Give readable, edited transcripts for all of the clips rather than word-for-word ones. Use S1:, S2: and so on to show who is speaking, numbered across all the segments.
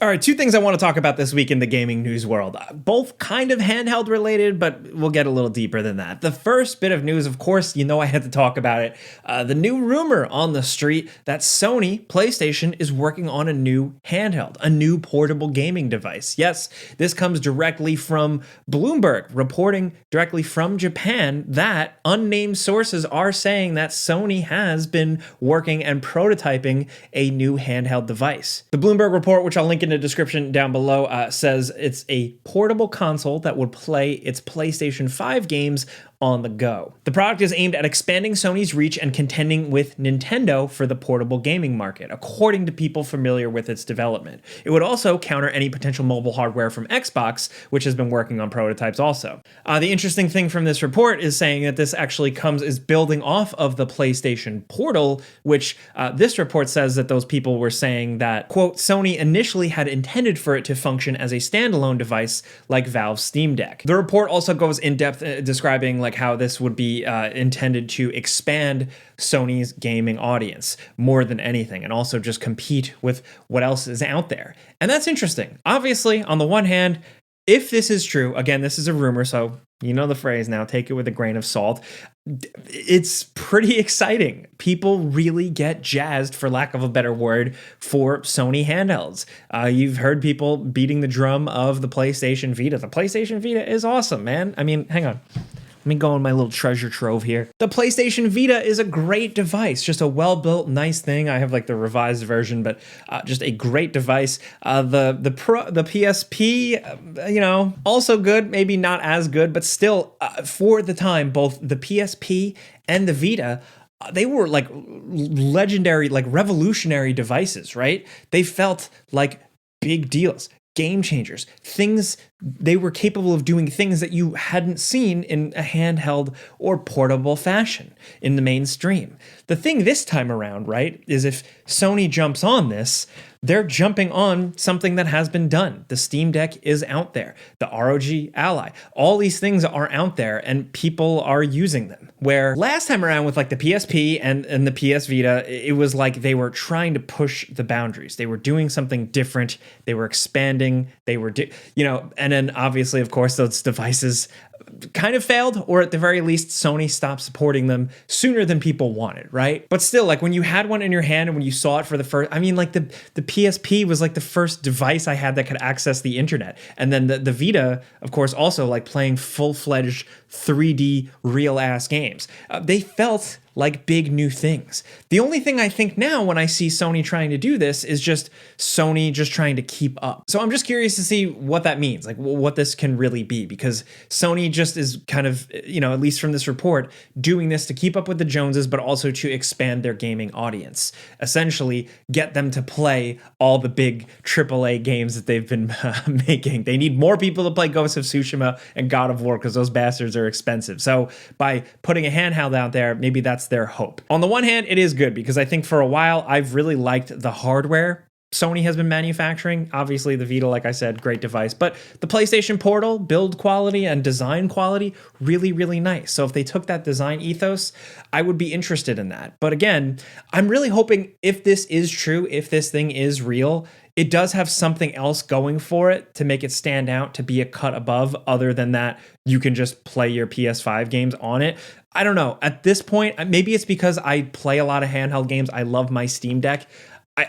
S1: All right, two things I want to talk about this week in the gaming news world. Both kind of handheld related, but we'll get a little deeper than that. The first bit of news, of course, you know I had to talk about it. The new rumor on the street that Sony PlayStation is working on a new handheld, a new portable gaming device. Yes, this comes directly from Bloomberg, reporting directly from Japan that unnamed sources are saying that Sony has been working and prototyping a new handheld device. The Bloomberg report, which I'll link in the description down below, says it's a portable console that would play its PlayStation 5 games on the go. The product is aimed at expanding Sony's reach and contending with Nintendo for the portable gaming market, according to people familiar with its development. It would also counter any potential mobile hardware from Xbox, which has been working on prototypes also. The interesting thing from this report is saying that this actually is building off of the PlayStation Portal, which this report says that those people were saying that, quote, Sony initially had intended for it to function as a standalone device like Valve's Steam Deck. The report also goes in depth describing like how this would be intended to expand Sony's gaming audience more than anything, and also just compete with what else is out there. And that's interesting. Obviously, on the one hand, if this is true, again, this is a rumor, so you know the phrase now, take it with a grain of salt. It's pretty exciting. People really get jazzed, for lack of a better word, for Sony handhelds. You've heard people beating the drum of the PlayStation Vita. The PlayStation Vita is awesome, man. I mean, hang on. Let me go in my little treasure trove here. The PlayStation Vita is a great device, just a well-built, nice thing. I have like the revised version, but just a great device. The PSP, also good, maybe not as good, but still, for the time, both the PSP and the Vita, they were like legendary, like revolutionary devices, right? They felt like big deals. Game changers, things they were capable of doing things that you hadn't seen in a handheld or portable fashion in the mainstream. The thing this time around, right, is if Sony jumps on this, they're jumping on something that has been done. The Steam Deck is out there. The ROG Ally. All these things are out there and people are using them. Where last time around with like the PSP and the PS Vita, it was like they were trying to push the boundaries. They were doing something different. They were expanding. They were, and then obviously, of course, those devices kind of failed, or at the very least, Sony stopped supporting them sooner than people wanted, right? But still, like when you had one in your hand and when you saw it for the first, I mean, like the PSP was like the first device I had that could access the internet. And then the Vita, of course, also like playing full-fledged 3D real-ass games. They felt like big new things. The only thing I think now when I see Sony trying to do this is just Sony just trying to keep up. So I'm just curious to see what that means, like what this can really be, because Sony just is kind of, at least from this report, doing this to keep up with the Joneses, but also to expand their gaming audience. Essentially, get them to play all the big AAA games that they've been making. They need more people to play Ghost of Tsushima and God of War because those bastards are expensive. So by putting a handheld out there, maybe that's their hope. On the one hand, it is good because I think for a while I've really liked the hardware Sony has been manufacturing. Obviously, the Vita, like I said, great device, but the PlayStation Portal, build quality and design quality, really, really nice. So if they took that design ethos, I would be interested in that. But again, I'm really hoping if this is true, if this thing is real, it does have something else going for it to make it stand out, to be a cut above, other than that you can just play your PS5 games on it. I don't know. At this point, maybe it's because I play a lot of handheld games. I love my Steam Deck.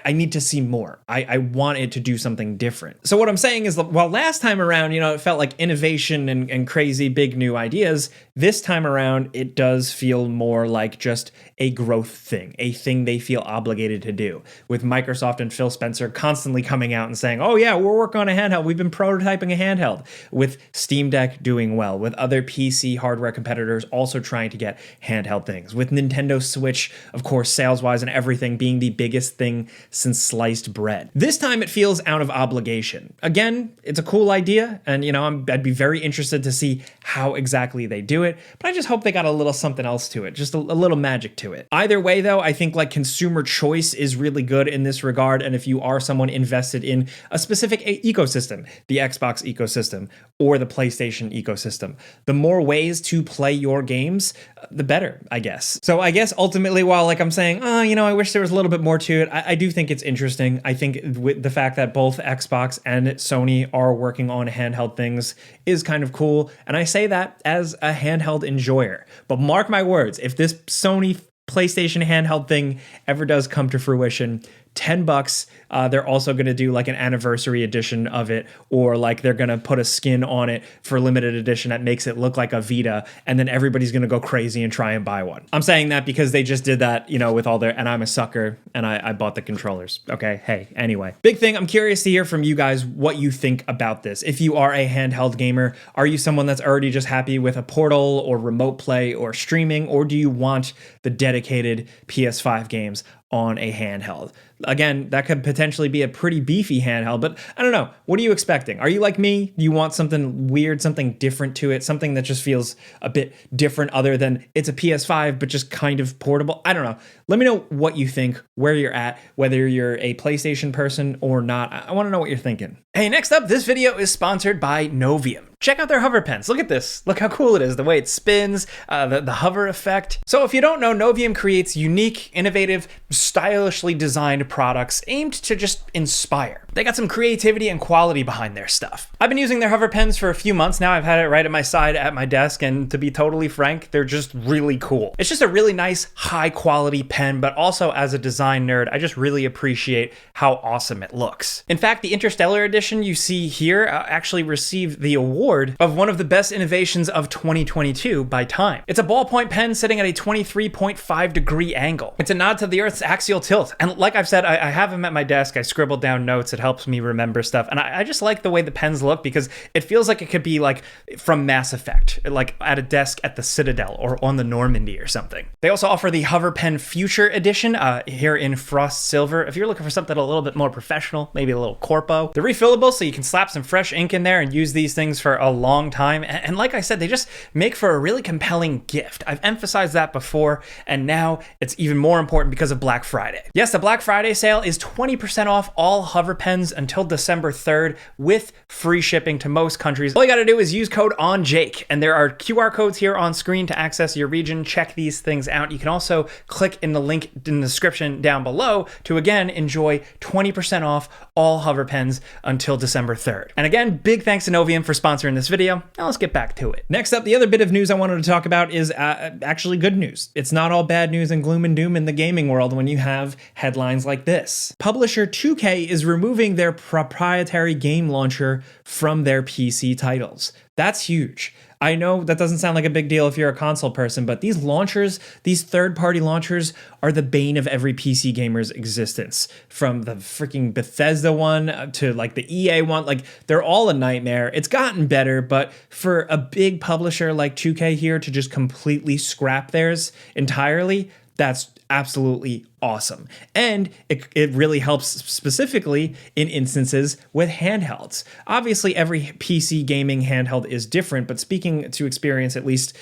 S1: I need to see more. I want it to do something different. So what I'm saying is, while last time around, it felt like innovation and crazy big new ideas, this time around, it does feel more like just a growth thing, a thing they feel obligated to do. With Microsoft and Phil Spencer constantly coming out and saying, oh yeah, we're working on a handheld. We've been prototyping a handheld. With Steam Deck doing well. With other PC hardware competitors also trying to get handheld things. With Nintendo Switch, of course, sales-wise and everything being the biggest thing since sliced bread. This time it feels out of obligation. Again, it's a cool idea, and I'd be very interested to see how exactly they do it, but I just hope they got a little something else to it, just a little magic to it. Either way though, I think like consumer choice is really good in this regard, and if you are someone invested in a specific ecosystem, the Xbox ecosystem or the PlayStation ecosystem, the more ways to play your games, the better, I guess. So I guess ultimately, while like I'm saying, I wish there was a little bit more to it, I do do think it's interesting. I think with the fact that both Xbox and Sony are working on handheld things is kind of cool. And I say that as a handheld enjoyer. But mark my words, if this Sony PlayStation handheld thing ever does come to fruition, $10. They're also going to do like an anniversary edition of it, or like they're going to put a skin on it for limited edition that makes it look like a Vita, and then everybody's going to go crazy and try and buy one. I'm saying that because they just did that, you know, with all their, and I'm a sucker and I bought the controllers. Okay, hey, anyway. Big thing, I'm curious to hear from you guys what you think about this. If you are a handheld gamer, are you someone that's already just happy with a portal or remote play or streaming, or do you want the dedicated PS5 games on a handheld? Again, that could potentially be a pretty beefy handheld, but I don't know. What are you expecting? Are you like me? Do you want something weird, something different to it, something that just feels a bit different other than it's a PS5, but just kind of portable? I don't know. Let me know what you think, where you're at, whether you're a PlayStation person or not. I want to know what you're thinking. Hey, next up, this video is sponsored by Novium. Check out their hover pens. Look at this. Look how cool it is. The way it spins, the hover effect. So if you don't know, Novium creates unique, innovative, stylishly designed products aimed to just inspire. They got some creativity and quality behind their stuff. I've been using their hover pens for a few months now. I've had it right at my side at my desk, and to be totally frank, they're just really cool. It's just a really nice, high quality pen, but also as a design nerd, I just really appreciate how awesome it looks. In fact, the Interstellar edition you see here actually received the award of one of the best innovations of 2022 by Time. It's a ballpoint pen sitting at a 23.5 degree angle. It's a nod to the Earth's axial tilt. And like I've said, I have them at my desk. I scribbled down notes. It helps me remember stuff. And I just like the way the pens look because it feels like it could be like from Mass Effect, like at a desk at the Citadel or on the Normandy or something. They also offer the Hover Pen Future Edition here in Frost Silver. If you're looking for something a little bit more professional, maybe a little corpo. They're refillable, so you can slap some fresh ink in there and use these things for a long time. And like I said, they just make for a really compelling gift. I've emphasized that before, and now it's even more important because of Black Friday. Yes, the Black Friday sale is 20% off all hover pens until December 3rd with free shipping to most countries. All you gotta do is use code ONJAKE, and there are QR codes here on screen to access your region. Check these things out. You can also click in the link in the description down below to again enjoy 20% off all hover pens until December 3rd. And again, big thanks to Novium for sponsoring this video. Now let's get back to it. Next up, the other bit of news I wanted to talk about is actually good news. It's not all bad news and gloom and doom in the gaming world when you have headlines like this. Publisher 2K is removing their proprietary game launcher from their PC titles. That's huge. I know that doesn't sound like a big deal if you're a console person, but these launchers, these third-party launchers, are the bane of every PC gamer's existence. From the freaking Bethesda one to like the EA one, like they're all a nightmare. It's gotten better, but for a big publisher like 2K here to just completely scrap theirs entirely, that's absolutely awesome. And it really helps specifically in instances with handhelds. Obviously, every PC gaming handheld is different, but speaking to experience, at least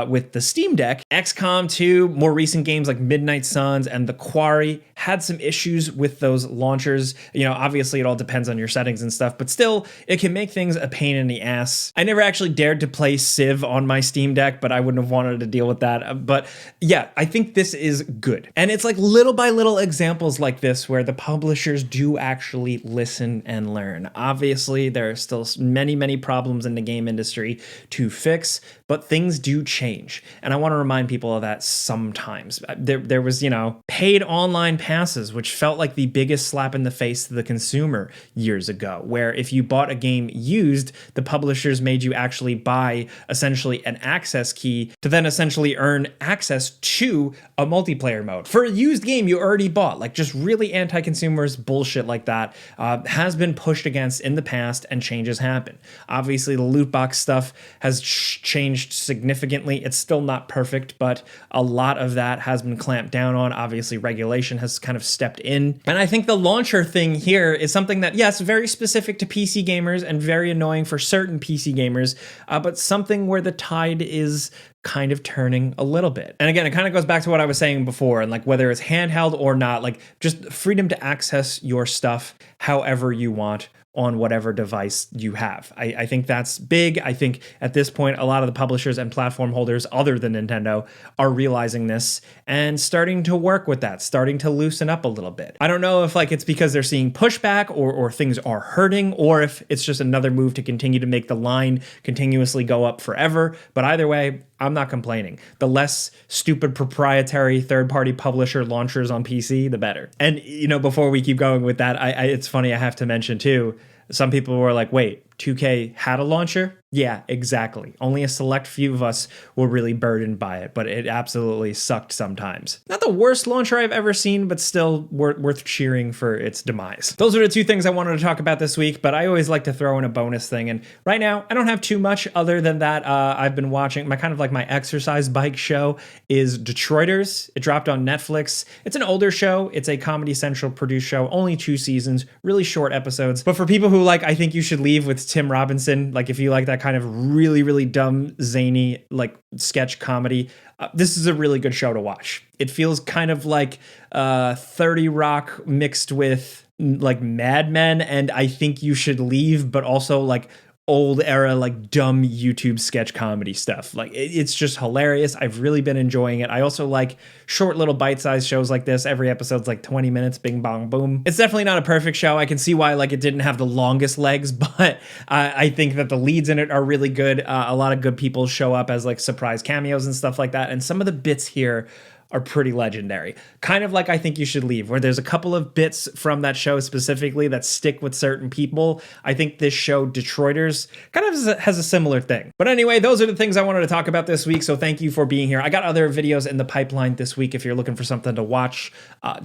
S1: with the Steam Deck, XCOM 2, more recent games like Midnight Suns and The Quarry had some issues with those launchers. You know, obviously it all depends on your settings and stuff, but still, it can make things a pain in the ass. I never actually dared to play Civ on my Steam Deck, but I wouldn't have wanted to deal with that. But yeah, I think this is good. And it's like little by little examples like this where the publishers do actually listen and learn. Obviously, there are still many, many problems in the game industry to fix, but things do change. And I want to remind people of that sometimes. There was, you know, paid online passes, which felt like the biggest slap in the face to the consumer years ago, where if you bought a game used, the publishers made you actually buy essentially an access key to then essentially earn access to a multiplayer mode for a used game you already bought. Like just really anti-consumerist bullshit like that has been pushed against in the past, and changes happen. Obviously, the loot box stuff has changed significantly. It's still not perfect, but a lot of that has been clamped down on. Obviously, regulation has kind of stepped in. And I think the launcher thing here is something that, yes, very specific to PC gamers and very annoying for certain PC gamers, but something where the tide is kind of turning a little bit. And again, it kind of goes back to what I was saying before, and like whether it's handheld or not, like just freedom to access your stuff however you want, on whatever device you have. I think that's big. I think at this point, a lot of the publishers and platform holders other than Nintendo are realizing this and starting to work with that, starting to loosen up a little bit. I don't know if like it's because they're seeing pushback or things are hurting, or if it's just another move to continue to make the line continuously go up forever. But either way, I'm not complaining. The less stupid proprietary third-party publisher launchers on PC, the better. And, you know, before we keep going with that, it's funny, I have to mention too, some people were like, wait, 2K had a launcher? Yeah, exactly. Only a select few of us were really burdened by it, but it absolutely sucked sometimes. Not the worst launcher I've ever seen, but still worth cheering for its demise. Those are the two things I wanted to talk about this week, but I always like to throw in a bonus thing. And right now, I don't have too much other than that. I've been watching my kind of like my exercise bike show is Detroiters. It dropped on Netflix. It's an older show. It's a Comedy Central produced show, only 2 seasons, really short episodes. But for people who like, I Think You Should Leave with Tim Robinson, like if you like that kind of really dumb, zany, like sketch comedy, this is a really good show to watch. It feels kind of like 30 Rock mixed with like Mad Men and I Think You Should Leave, but also like old era, like dumb YouTube sketch comedy stuff. Like it's just hilarious. I've really been enjoying it. I also like short little bite-sized shows like this. Every episode's like 20 minutes, bing bong boom. It's definitely not a perfect show. I can see why like it didn't have the longest legs, but I think that the leads in it are really good. A lot of good people show up as like surprise cameos and stuff like that. And some of the bits here are pretty legendary. Kind of like I Think You Should Leave, where there's a couple of bits from that show specifically that stick with certain people. I think this show, Detroiters, kind of has a similar thing. But anyway, those are the things I wanted to talk about this week, so thank you for being here. I got other videos in the pipeline this week if you're looking for something to watch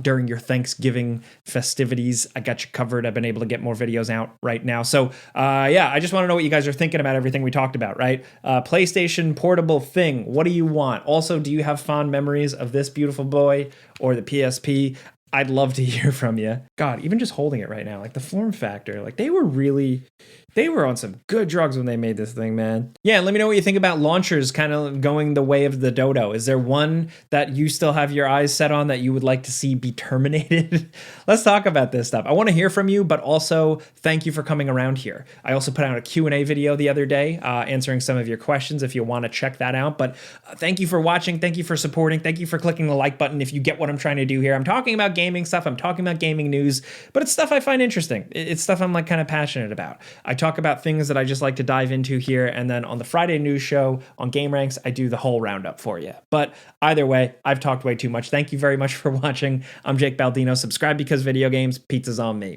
S1: during your Thanksgiving festivities. I got you covered. I've been able to get more videos out right now. So yeah, I just want to know what you guys are thinking about everything we talked about, right? PlayStation portable thing. What do you want? Also, do you have fond memories of this beautiful boy or the PSP? I'd love to hear from you. God, even just holding it right now, like the form factor, like they were on some good drugs when they made this thing, man. Yeah, let me know what you think about launchers kind of going the way of the dodo. Is there one that you still have your eyes set on that you would like to see be terminated? Let's talk about this stuff. I want to hear from you, but also thank you for coming around here. I also put out a Q&A video the other day answering some of your questions if you want to check that out. But thank you for watching. Thank you for supporting. Thank you for clicking the like button if you get what I'm trying to do here. I'm talking about gaming stuff. I'm talking about gaming news, but it's stuff I find interesting. It's stuff I'm like kind of passionate about. I talk about things that I just like to dive into here, and then on the Friday news show on Game Ranks, I do the whole roundup for you. But either way, I've talked way too much. Thank you very much for watching. I'm Jake Baldino. Subscribe because video games, pizza's on me.